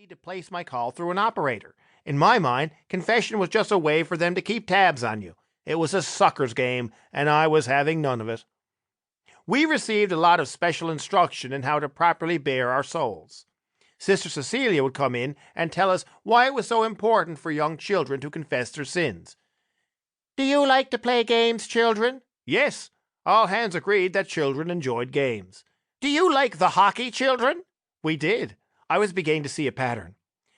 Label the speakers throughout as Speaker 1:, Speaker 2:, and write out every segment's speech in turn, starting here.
Speaker 1: need to place my call through an operator. In my mind, confession was just a way for them to keep tabs on you. It was a sucker's game, and I was having none of it. We received a lot of special instruction in how to properly bare our souls. Sister Cecilia would come in and tell us why it was so important for young children to confess their sins. "Do you like to play games, children?" Yes, all hands agreed that children enjoyed games. "Do you like the hockey, children?" We did. I was beginning to see a pattern.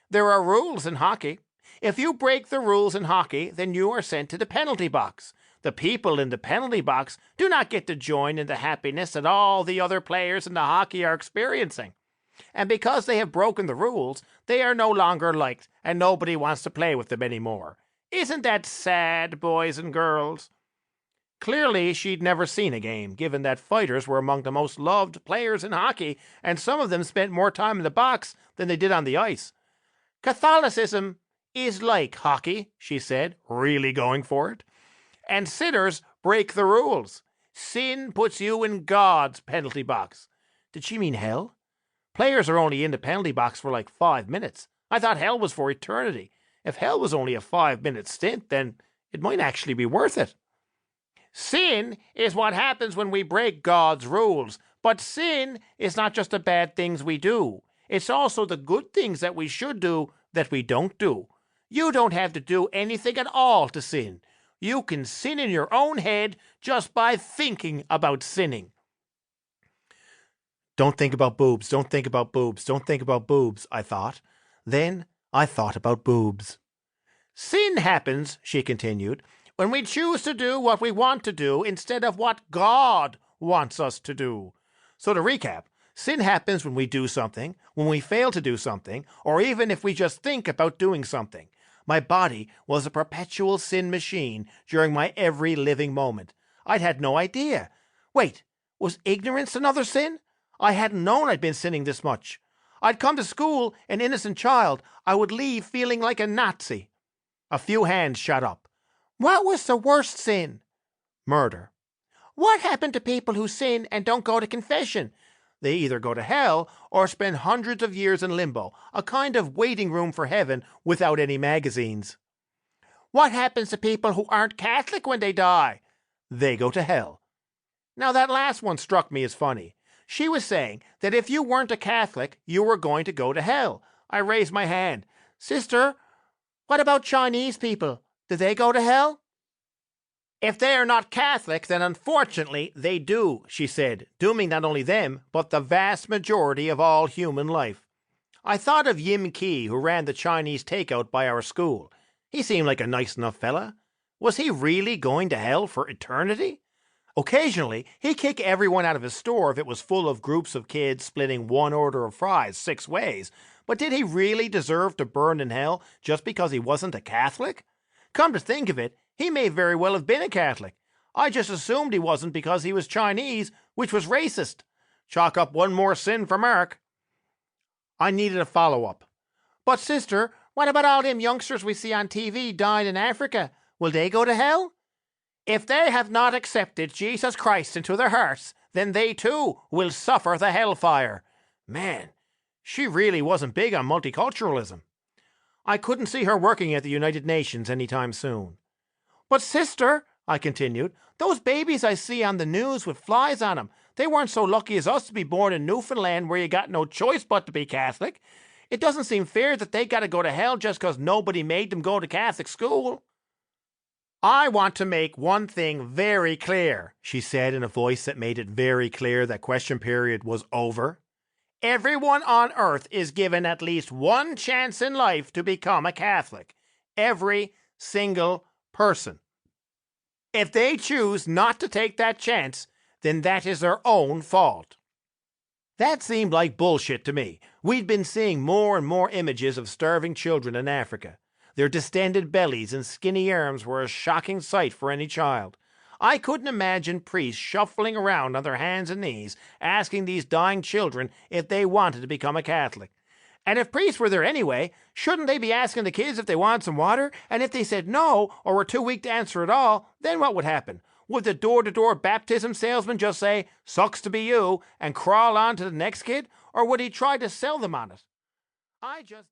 Speaker 1: There are rules in hockey. If you break the rules in hockey, then you are sent to the penalty box. The people in the penalty box do not get to join in the happiness that all the other players in the hockey are experiencing. And because they have broken the rules, they are no longer liked, and nobody wants to play with them anymore. Isn't that sad, boys and girls? Clearly, she'd never seen a game, given that fighters were among the most loved players in hockey, and some of them spent more time in the box than they did on the ice. "Catholicism is like hockey," she said, really going for it. "And sinners break the rules. Sin puts you in God's penalty box." Did she mean hell? Players are only in the penalty box for like 5 minutes. I thought hell was for eternity. If hell was only a 5-minute stint, then it might actually be worth it. "Sin is what happens when we break God's rules. But sin is not just the bad things we do. It's also the good things that we should do that we don't do. You don't have to do anything at all to sin. You can sin in your own head just by thinking about sinning." Don't think about boobs, don't think about boobs, don't think about boobs, I thought. Then I thought about boobs. "Sin happens," she continued, "when we choose to do what we want to do instead of what God wants us to do." So to recap, sin happens when we do something, when we fail to do something, or even if we just think about doing something. My body was a perpetual sin machine during my every living moment. I'd had no idea. Wait, was ignorance another sin? I hadn't known I'd been sinning this much. I'd come to school an innocent child. I would leave feeling like a Nazi. A few hands shot up. "What was the worst sin?" "Murder." "What happened to people who sin and don't go to confession?" "They either go to hell or spend hundreds of years in limbo, a kind of waiting room for heaven without any magazines." "What happens to people who aren't Catholic when they die?" "They go to hell." Now that last one struck me as funny. She was saying that if you weren't a Catholic, you were going to go to hell. I raised my hand. "Sister, what about Chinese people? Do they go to hell?" "If they are not Catholic, then unfortunately they do," she said, dooming not only them, but the vast majority of all human life. I thought of Yim Ki, who ran the Chinese takeout by our school. He seemed like a nice enough fella. Was he really going to hell for eternity? Occasionally, he'd kick everyone out of his store if it was full of groups of kids splitting one order of fries 6 ways. But did he really deserve to burn in hell just because he wasn't a Catholic? Come to think of it, he may very well have been a Catholic. I just assumed he wasn't because he was Chinese, which was racist. Chalk up one more sin for Mark. I needed a follow-up. "But sister, what about all them youngsters we see on TV dying in Africa? Will they go to hell?" "If they have not accepted Jesus Christ into their hearts, then they too will suffer the hellfire." Man, she really wasn't big on multiculturalism. I couldn't see her working at the United Nations anytime soon. "But sister," I continued, "those babies I see on the news with flies on them, they weren't so lucky as us to be born in Newfoundland where you got no choice but to be Catholic. It doesn't seem fair that they got to go to hell just because nobody made them go to Catholic school." "I want to make one thing very clear," she said in a voice that made it very clear that question period was over. "Everyone on earth is given at least one chance in life to become a Catholic. Every single person. If they choose not to take that chance, then that is their own fault." That seemed like bullshit to me. We'd been seeing more and more images of starving children in Africa. Their distended bellies and skinny arms were a shocking sight for any child. I couldn't imagine priests shuffling around on their hands and knees, asking these dying children if they wanted to become a Catholic. And if priests were there anyway, shouldn't they be asking the kids if they wanted some water? And if they said no, or were too weak to answer at all, then what would happen? Would the door-to-door baptism salesman just say, "Sucks to be you," and crawl on to the next kid? Or would he try to sell them on it? I just